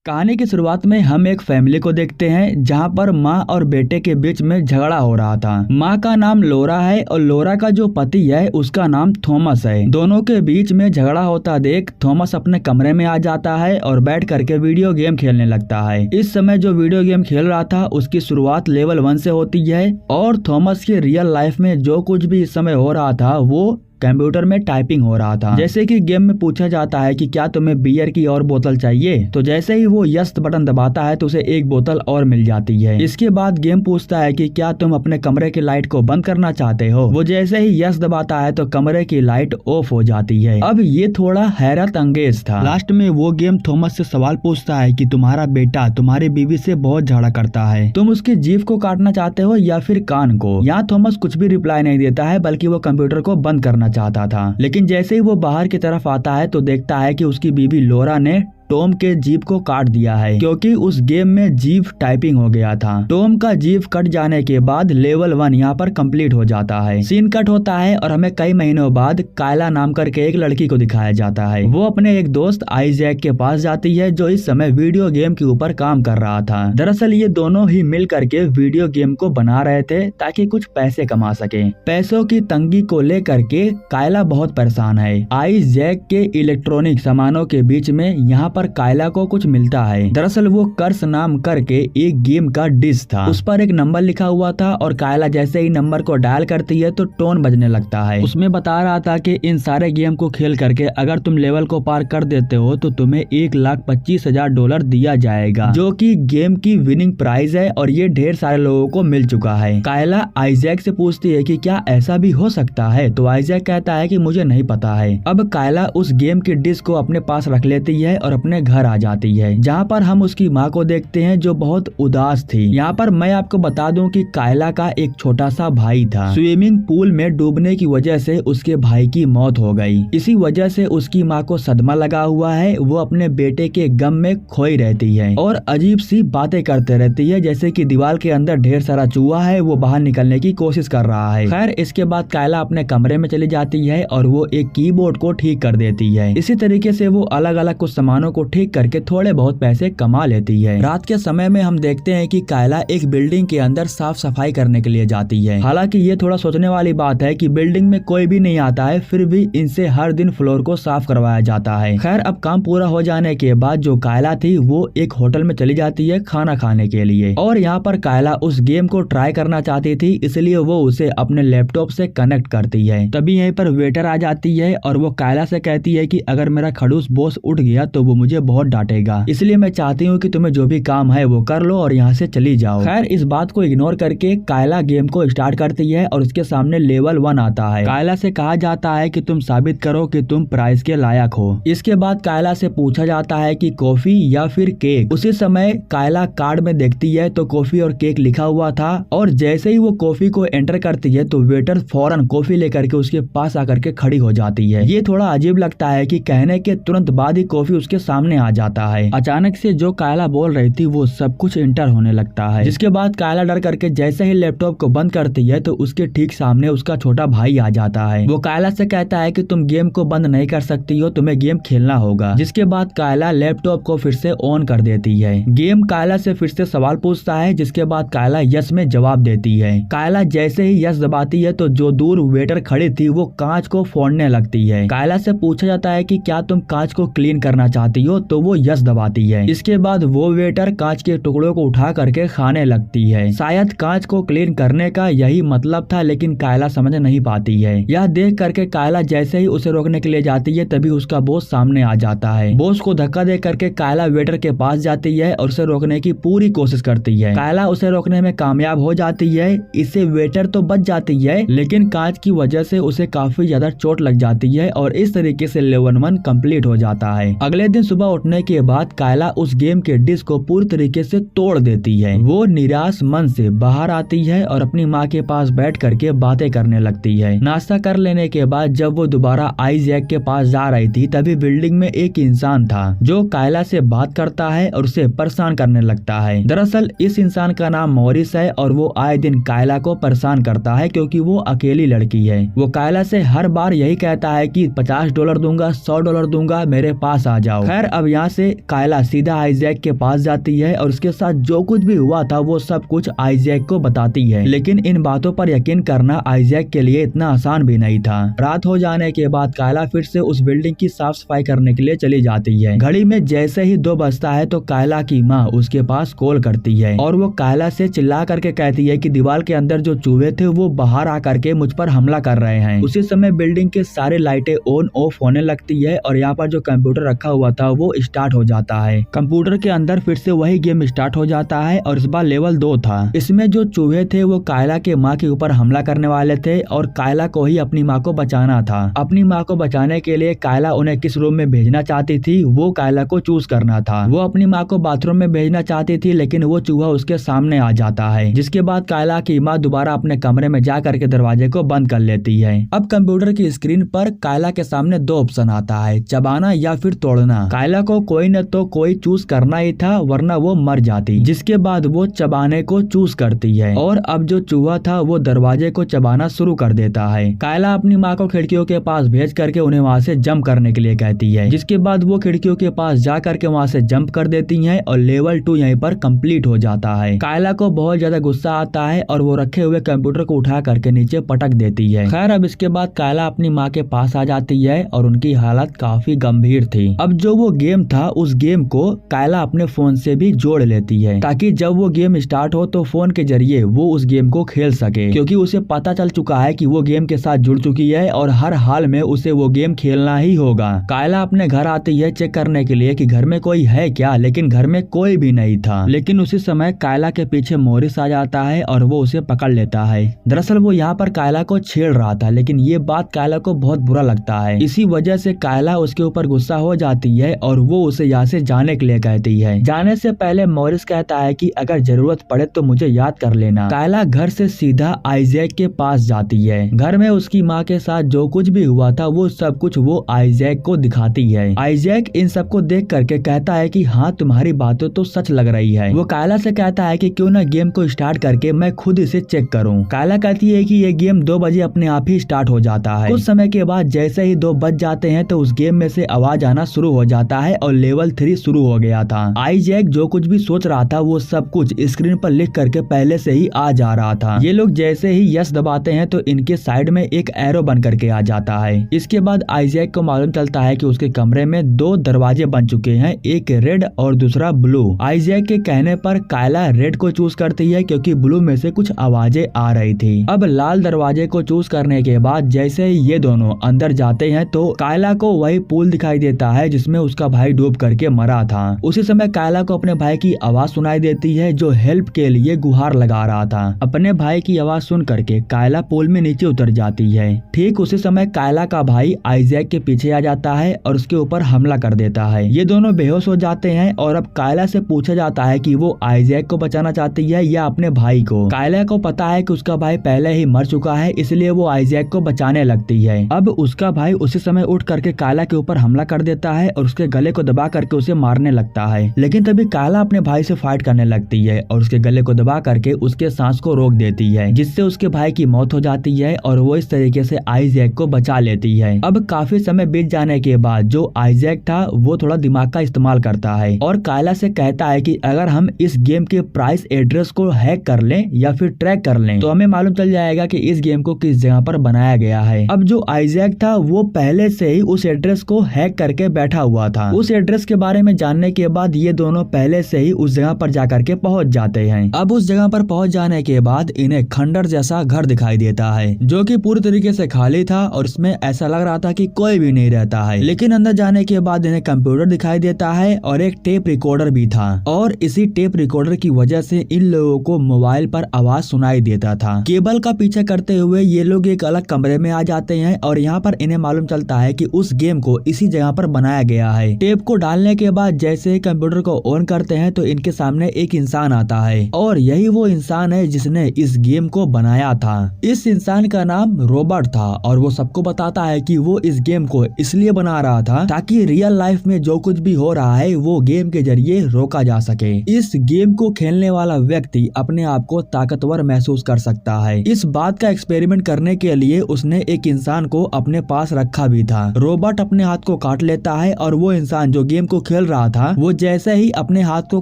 कहानी की शुरुआत में हम एक फैमिली को देखते हैं जहां पर माँ और बेटे के बीच में झगड़ा हो रहा था। माँ का नाम लोरा है और लोरा का जो पति है उसका नाम थॉमस है। दोनों के बीच में झगड़ा होता देख थॉमस अपने कमरे में आ जाता है और बैठ करके वीडियो गेम खेलने लगता है। इस समय जो वीडियो गेम खेल रहा था उसकी शुरुआत लेवल 1 से होती है और थॉमस के रियल लाइफ में जो कुछ भी इस समय हो रहा था वो कंप्यूटर में टाइपिंग हो रहा था। जैसे कि गेम में पूछा जाता है कि क्या तुम्हें बियर की और बोतल चाहिए, तो जैसे ही वो यस बटन दबाता है तो उसे एक बोतल और मिल जाती है। इसके बाद गेम पूछता है कि क्या तुम अपने कमरे की लाइट को बंद करना चाहते हो। वो जैसे ही यस दबाता है तो कमरे की लाइट ऑफ हो जाती है। अब ये थोड़ा हैरत अंगेज था। लास्ट में वो गेम थॉमस से सवाल पूछता है कि तुम्हारा बेटा तुम्हारी बीवी से बहुत झगड़ा करता है, तुम उसकी जीभ को काटना चाहते हो या फिर कान को। यहाँ थॉमस कुछ भी रिप्लाई नहीं देता है बल्कि वो कंप्यूटर को बंद करना चाहता था। लेकिन जैसे ही वो बाहर की तरफ आता है तो देखता है कि उसकी बीवी लोरा ने टॉम के जीभ को काट दिया है क्योंकि उस गेम में जीभ टाइपिंग हो गया था। टॉम का जीभ कट जाने के बाद लेवल 1 यहाँ पर कंप्लीट हो जाता है। सीन कट होता है और हमें कई महीनों बाद कायला नाम करके एक लड़की को दिखाया जाता है। वो अपने एक दोस्त आइजैक के पास जाती है जो इस समय वीडियो गेम के ऊपर काम कर रहा था। दरअसल ये दोनों ही मिल करके वीडियो गेम को बना रहे थे ताकि कुछ पैसे कमा सके। पैसों की तंगी को लेकर के कायला बहुत परेशान है। आइजैक के इलेक्ट्रॉनिक सामानों के बीच में यहाँ पर कायला को कुछ मिलता है। दरअसल वो कर्स नाम करके एक गेम का डिश था, उस पर एक नंबर लिखा हुआ था और कायला जैसे ही नंबर को डायल करती है तो टोन बजने लगता है। उसमें बता रहा था कि इन सारे गेम को खेल करके अगर तुम लेवल को पार कर देते हो तो तुम्हें $1,25,000 दिया जाएगा, जो कि गेम की विनिंग प्राइज है और ये ढेर सारे लोगों को मिल चुका है। कायला आइजैक से पूछती है कि क्या ऐसा भी हो सकता है, तो आइजैक कहता है कि मुझे नहीं पता है। अब कायला उस गेम की डिश को अपने पास रख लेती है और अपने घर आ जाती है, जहाँ पर हम उसकी माँ को देखते हैं जो बहुत उदास थी। यहाँ पर मैं आपको बता दूं कि कायला का एक छोटा सा भाई था। स्विमिंग पूल में डूबने की वजह से उसके भाई की मौत हो गई। इसी वजह से उसकी माँ को सदमा लगा हुआ है। वो अपने बेटे के गम में खोई रहती है और अजीब सी बातें करते रहती है, जैसे कि दीवार के अंदर ढेर सारा चूहा है, वो बाहर निकलने की कोशिश कर रहा है। खैर इसके बाद कायला अपने कमरे में चली जाती है और वो एक कीबोर्ड को ठीक कर देती है। इसी तरीके से वो अलग अलग कुछ सामानों को ठीक करके थोड़े बहुत पैसे कमा लेती है। रात के समय में हम देखते हैं कि कायला एक बिल्डिंग के अंदर साफ सफाई करने के लिए जाती है। हालांकि ये थोड़ा सोचने वाली बात है कि बिल्डिंग में कोई भी नहीं आता है, फिर भी इनसे हर दिन फ्लोर को साफ करवाया जाता है। खैर अब काम पूरा हो जाने के बाद जो कायला थी वो एक होटल में चली जाती है खाना खाने के लिए, और यहाँ पर कायला उस गेम को ट्राई करना चाहती थी, इसलिए वो उसे अपने लैपटॉप से कनेक्ट करती है। तभी यहीं पर वेटर आ जाती है और वो कायला से कहती है कि अगर मेरा खड़ूस बॉस उठ गया तो वो मुझे बहुत डांटेगा, इसलिए मैं चाहती हूँ कि तुम्हें जो भी काम है वो कर लो और यहाँ से चली जाओ। खैर इस बात को इग्नोर करके कायला गेम को स्टार्ट करती है और उसके सामने लेवल 1 आता है। कायला से कहा जाता है कि तुम साबित करो कि तुम प्राइज के लायक हो। इसके बाद कायला से पूछा जाता है कि कॉफी या फिर केक। उसी समय कायला कार्ड में देखती है तो कॉफी और केक लिखा हुआ था, और जैसे ही वो कॉफी को एंटर करती है तो वेटर फौरन कॉफी लेकर के उसके पास आकर के खड़ी हो जाती है। ये थोड़ा अजीब लगता है कि कहने के तुरंत बाद ही कॉफी उसके सामने आ जाता है। अचानक से जो कायला बोल रही थी वो सब कुछ इंटर होने लगता है, जिसके बाद कायला डर करके जैसे ही लैपटॉप को बंद करती है तो उसके ठीक सामने उसका छोटा भाई आ जाता है। वो कायला से कहता है कि तुम गेम को बंद नहीं कर सकती हो, तुम्हें गेम खेलना होगा। जिसके बाद कायला लैपटॉप को फिर से ऑन कर देती है। गेम कायला से फिर से सवाल पूछता है, जिसके बाद कायला यस में जवाब देती है। कायला जैसे ही यस दबाती है तो जो दूर वेटर खड़ी थी वो कांच को फोड़ने लगती है। कायला से पूछा जाता है कि क्या तुम कांच को क्लीन करना चाहती हो, तो वो यस दबाती है। इसके बाद वो वेटर कांच के टुकड़ों को उठा करके खाने लगती है। शायद कांच को क्लीन करने का यही मतलब था, लेकिन कायला समझ नहीं पाती है। यह देख करके कायला जैसे ही उसे रोकने के लिए जाती है तभी उसका बॉस सामने आ जाता है। बॉस को धक्का दे करके कायला वेटर के पास जाती है और उसे रोकने की पूरी कोशिश करती है। कायला उसे रोकने में कामयाब हो जाती है। इससे वेटर तो बच जाती है, लेकिन कांच की वजह से उसे काफी ज्यादा चोट लग जाती है और इस तरीके से लेवल 1 कंप्लीट हो जाता है। अगले दिन सुबह उठने के बाद कायला उस गेम के डिश को पूरी तरीके से तोड़ देती है। वो निराश मन से बाहर आती है और अपनी माँ के पास बैठ करके बातें करने लगती है। नाश्ता कर लेने के बाद जब वो दोबारा आइजैक के पास जा रही थी तभी बिल्डिंग में एक इंसान था जो कायला से बात करता है और उसे परेशान करने लगता है। दरअसल इस इंसान का नाम मॉरिस है और वो आए दिन कायला को परेशान करता है क्योंकि वो अकेली लड़की है। वो कायला से हर बार यही कहता है कि $50 दूंगा, $100 दूंगा, मेरे पास आ जाओ। खैर खैर अब यहाँ से कायला सीधा आइजैक के पास जाती है और उसके साथ जो कुछ भी हुआ था वो सब कुछ आइजैक को बताती है। लेकिन इन बातों पर यकीन करना आइजैक के लिए इतना आसान भी नहीं था। रात हो जाने के बाद कायला फिर से उस बिल्डिंग की साफ सफाई करने के लिए चली जाती है। घड़ी में जैसे ही 2 बजता है तो कायला की माँ उसके पास कॉल करती है और वो कायला से चिल्ला करके कहती है कि दीवार के अंदर जो चूहे थे वो बाहर आकर के मुझ पर हमला कर रहे हैं। उसी समय बिल्डिंग के सारे लाइटें ऑन ऑफ होने लगती है और यहाँ पर जो कंप्यूटर रखा हुआ था वो स्टार्ट हो जाता है। कंप्यूटर के अंदर फिर से वही गेम स्टार्ट हो जाता है और इस बार लेवल 2 था। इसमें जो चूहे थे वो कायला के माँ के ऊपर हमला करने वाले थे और कायला को ही अपनी माँ को बचाना था। अपनी माँ को बचाने के लिए कायला उन्हें किस रूम में भेजना चाहती थी वो कायला को चूज करना था। वो अपनी माँ को बाथरूम में भेजना चाहती थी लेकिन वो चूहा उसके सामने आ जाता है, जिसके बाद कायला की माँ दोबारा अपने कमरे में जा करके दरवाजे को बंद कर लेती है। अब कंप्यूटर की स्क्रीन पर कायला के सामने 2 ऑप्शन आता है, चबाना या फिर तोड़ना। कायला को कोई न तो कोई चूज करना ही था वरना वो मर जाती। जिसके बाद वो चबाने को चूज करती है और अब जो चूहा था वो दरवाजे को चबाना शुरू कर देता है। कायला अपनी माँ को खिड़कियों के पास भेज करके उन्हें वहाँ से जंप करने के लिए कहती है, जिसके बाद वो खिड़कियों के पास जा करके वहाँ से जंप कर देती है और लेवल 2 यहीं पर कंप्लीट हो जाता है। कायला को बहुत ज्यादा गुस्सा आता है और वो रखे हुए कंप्यूटर को उठा करके नीचे पटक देती है। खैर अब इसके बाद कायला अपनी माँ के पास आ जाती है और उनकी हालत काफी गंभीर थी। अब जो वो गेम था उस गेम को कायला अपने फोन से भी जोड़ लेती है ताकि जब वो गेम स्टार्ट हो तो फोन के जरिए वो उस गेम को खेल सके, क्योंकि उसे पता चल चुका है कि वो गेम के साथ जुड़ चुकी है और हर हाल में उसे वो गेम खेलना ही होगा। कायला अपने घर आती है चेक करने के लिए कि घर में कोई है क्या, लेकिन घर में कोई भी नहीं था। लेकिन उसी समय कायला के पीछे मोरिस आ जाता है और वो उसे पकड़ लेता है। दरअसल वो यहाँ पर कायला को छेड़ रहा था, लेकिन ये बात कायला को बहुत बुरा लगता है। इसी वजह से कायला उसके ऊपर गुस्सा हो जाती है और वो उसे यहाँ से जाने के लिए कहती है। जाने से पहले मोरिस कहता है कि अगर जरूरत पड़े तो मुझे याद कर लेना। कायला घर से सीधा आइजैक के पास जाती है। घर में उसकी माँ के साथ जो कुछ भी हुआ था वो सब कुछ वो आइजैक को दिखाती है। आइजैक इन सबको देख करके कहता है कि हाँ तुम्हारी बातें तो सच लग रही है। वो कायला से कहता है कि क्यों ना गेम को स्टार्ट करके मैं खुद इसे चेक करूं। कायला कहती है कि ये गेम 2 बजे अपने आप ही स्टार्ट हो जाता है। कुछ समय के बाद जैसे ही 2 बज जाते हैं तो उस गेम में से आवाज आना शुरू हो जाता है और लेवल 3 शुरू हो गया था। आइजैक जो कुछ भी सोच रहा था वो सब कुछ स्क्रीन पर लिख करके पहले से ही आ जा रहा था। ये लोग जैसे ही यस दबाते हैं तो इनके साइड में एक एरो बन करके आ जाता है। इसके बाद आइजैक को मालूम चलता है कि उसके कमरे में 2 दरवाजे बन चुके हैं, एक रेड और दूसरा ब्लू। आइजैक के कहने पर कायला रेड को चूज करती है क्योंकि ब्लू में से कुछ आवाजें आ रही थी। अब लाल दरवाजे को चूज करने के बाद जैसे ही ये दोनों अंदर जाते हैं तो कायला को वही पूल दिखाई देता है जिसमें उसका भाई डूब करके मरा था। उसी समय कायला को अपने भाई की आवाज सुनाई देती है जो हेल्प के लिए गुहार लगा रहा था। अपने भाई की आवाज सुन करके कायला पूल में नीचे उतर जाती है। ठीक उसी समय कायला का भाई आइजैक के पीछे आ जाता है और उसके ऊपर हमला कर देता है। ये दोनों बेहोश हो जाते हैं और अब कायला से पूछा जाता है कि वो आइजैक को बचाना चाहती है या अपने भाई को। कायला को पता है कि उसका भाई पहले ही मर चुका है, इसलिए वो आइजैक को बचाने लगती है। अब उसका भाई उसी समय उठ करके कायला के ऊपर हमला कर देता है और उसके गले को दबा करके उसे मारने लगता है। लेकिन तभी कायला अपने भाई से फाइट करने लगती है और उसके गले को दबा करके उसके सांस को रोक देती है, जिससे उसके भाई की मौत हो जाती है और वो इस तरीके से आइजैक को बचा लेती है। अब काफी समय बीत जाने के बाद जो आइजैक था वो थोड़ा दिमाग का इस्तेमाल करता है और कायला से कहता है कि अगर हम इस गेम के प्राइस एड्रेस को हैक कर लें या फिर ट्रैक कर लें तो हमें मालूम चल जाएगा कि इस गेम को किस जगह पर बनाया गया है। अब जो आइजैक था वो पहले से ही उस एड्रेस को हैक करके बैठा हुआ था। उस एड्रेस के बारे में जानने के बाद ये दोनों पहले से ही उस जगह पर जाकर के पहुंच जाते हैं। अब उस जगह पर पहुंच जाने के बाद इन्हें खंडर जैसा घर दिखाई देता है जो कि पूरी तरीके से खाली था और इसमें ऐसा लग रहा था कि कोई भी नहीं रहता है। लेकिन अंदर जाने के बाद इन्हें कंप्यूटर दिखाई देता है और एक टेप रिकॉर्डर भी था और इसी टेप रिकॉर्डर की वजह से इन लोगों को मोबाइल पर आवाज सुनाई देता था। केबल का पीछा करते हुए ये लोग एक अलग कमरे में आ जाते हैं और यहाँ पर इन्हें मालूम चलता है कि उस गेम को इसी जगह पर बनाया गया है। टेप को डालने के बाद जैसे ही कंप्यूटर को ऑन करते हैं तो इनके सामने एक इंसान आता है और यही वो इंसान है जिसने इस गेम को बनाया था। इस इंसान का नाम रॉबर्ट था और वो सबको बताता है कि वो इस गेम को इसलिए बना रहा था ताकि रियल लाइफ में जो कुछ भी हो रहा है वो गेम के जरिए रोका जा सके। इस गेम को खेलने वाला व्यक्ति अपने आप को ताकतवर महसूस कर सकता है। इस बात का एक्सपेरिमेंट करने के लिए उसने एक इंसान को अपने पास रखा भी था। रॉबर्ट अपने हाथ को काट लेता है और वो वो इंसान जो गेम को खेल रहा था वो जैसे ही अपने हाथ को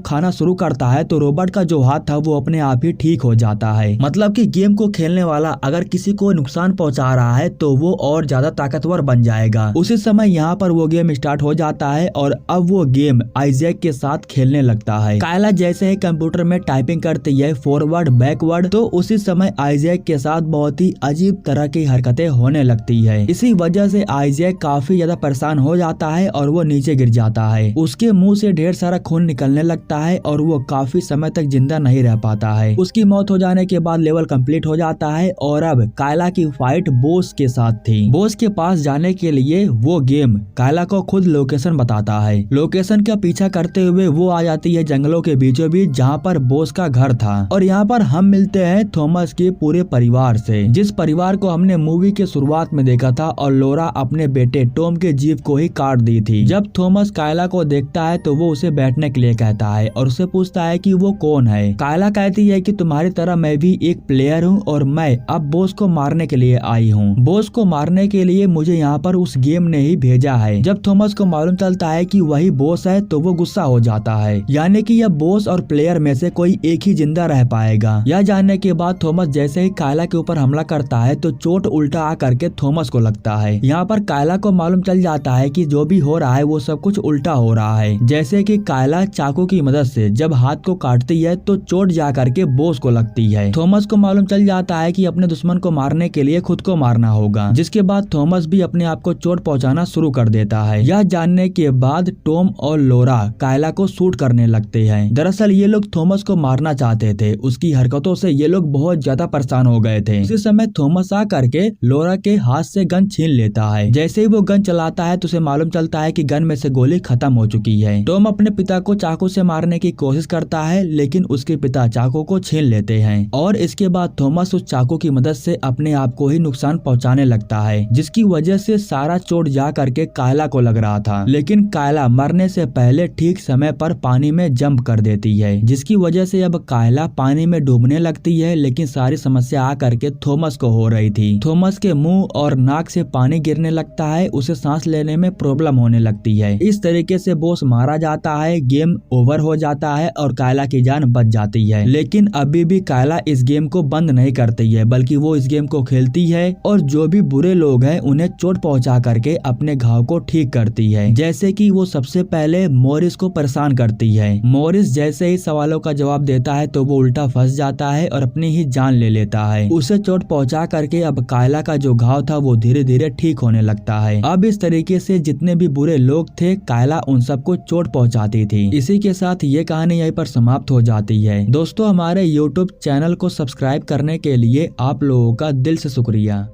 खाना शुरू करता है तो रोबोट का जो हाथ था वो अपने आप ही ठीक हो जाता है। मतलब कि गेम को खेलने वाला अगर किसी को नुकसान पहुंचा रहा है तो वो और ज्यादा ताकतवर बन जाएगा। उसी समय यहाँ पर वो गेम स्टार्ट हो जाता है और अब वो गेम आइजैक के साथ खेलने लगता है। कायला जैसे ही कंप्यूटर में टाइपिंग करती है फॉरवर्ड बैकवर्ड, तो उसी समय आइजैक के साथ बहुत ही अजीब तरह की हरकतें होने लगती है। इसी वजह से आइजैक काफी ज्यादा परेशान हो जाता है और वो नीचे गिर जाता है। उसके मुंह से ढेर सारा खून निकलने लगता है और वो काफी समय तक जिंदा नहीं रह पाता है। उसकी मौत हो जाने के बाद लेवल कंप्लीट हो जाता है और अब कायला की फाइट बॉस के साथ थी। बॉस के पास जाने के लिए वो गेम कायला को खुद लोकेशन बताता है। लोकेशन का पीछा करते हुए वो आ जाती है जंगलों के बीचों बीच जहाँ पर बॉस का घर था और यहाँ पर हम मिलते हैं थॉमस के पूरे परिवार से, जिस परिवार को हमने मूवी के शुरुआत में देखा था और लोरा अपने बेटे टॉम के जीभ को ही काट दी थी। जब थॉमस कायला को देखता है तो वो उसे बैठने के लिए कहता है और उसे पूछता है कि वो कौन है। कायला कहती है कि तुम्हारी तरह मैं भी एक प्लेयर हूँ और मैं अब बॉस को मारने के लिए आई हूँ। बॉस को मारने के लिए मुझे यहाँ पर उस गेम ने ही भेजा है। जब थॉमस को मालूम चलता है कि वही बॉस है तो वो गुस्सा हो जाता है, यानी कि यह बॉस और प्लेयर में से कोई एक ही जिंदा रह पाएगा। यह जानने के बाद थॉमस जैसे ही कायला के ऊपर हमला करता है तो चोट उल्टा आ करके थॉमस को लगता है। यहाँ पर कायला को मालूम चल जाता है कि जो भी हो रहा है वो सब कुछ उल्टा हो रहा है। जैसे कि कायला चाकू की मदद से जब हाथ को काटती है तो चोट जा करके बॉस को लगती है। थॉमस को मालूम चल जाता है कि अपने दुश्मन को मारने के लिए खुद को मारना होगा, जिसके बाद थॉमस भी अपने आप को चोट पहुंचाना शुरू कर देता है। यह जानने के बाद टॉम और लोरा कायला को शूट करने लगते हैं। दरअसल ये लोग थॉमस को मारना चाहते थे। उसकी हरकतों से ये लोग बहुत ज्यादा परेशान हो गए थे। उसी समय थॉमस आ करके लोरा के हाथ से गन छीन लेता है। जैसे ही वो गन चलाता है तो उसे मालूम चलता है कि गन में से गोली खत्म हो चुकी है। टॉम अपने पिता को चाकू से मारने की कोशिश करता है लेकिन उसके पिता चाकू को छीन लेते हैं और इसके बाद थॉमस उस चाकू की मदद से अपने आप को ही नुकसान पहुंचाने लगता है, जिसकी वजह से सारा चोट जा करके कायला को लग रहा था। लेकिन कायला मरने से पहले ठीक समय पर पानी में जंप कर देती है, जिसकी वजह से अब कायला पानी में डूबने लगती है। लेकिन सारी समस्या आ करके थॉमस को हो रही थी। थॉमस के मुंह और नाक से पानी गिरने लगता है, उसे सांस लेने में प्रॉब्लम होने लगती है। इस तरीके से बॉस मारा जाता है, गेम ओवर हो जाता है और कायला की जान बच जाती है। लेकिन अभी भी कायला इस गेम को बंद नहीं करती है, बल्कि वो इस गेम को खेलती है और जो भी बुरे लोग हैं उन्हें चोट पहुंचा करके अपने घाव को ठीक करती है। जैसे कि वो सबसे पहले मॉरिस को परेशान करती है। मॉरिस जैसे ही सवालों का जवाब देता है तो वो उल्टा फंस जाता है और अपनी ही जान ले लेता है। उसे चोट पहुंचा करके अब कायला का जो घाव था वो धीरे धीरे ठीक होने लगता है। अब इस तरीके से जितने भी बुरे लोग थे कायला उन सबको चोट पहुंचाती थी। इसी के साथ ये कहानी यहीं पर समाप्त हो जाती है। दोस्तों हमारे YouTube चैनल को सब्सक्राइब करने के लिए आप लोगों का दिल से शुक्रिया।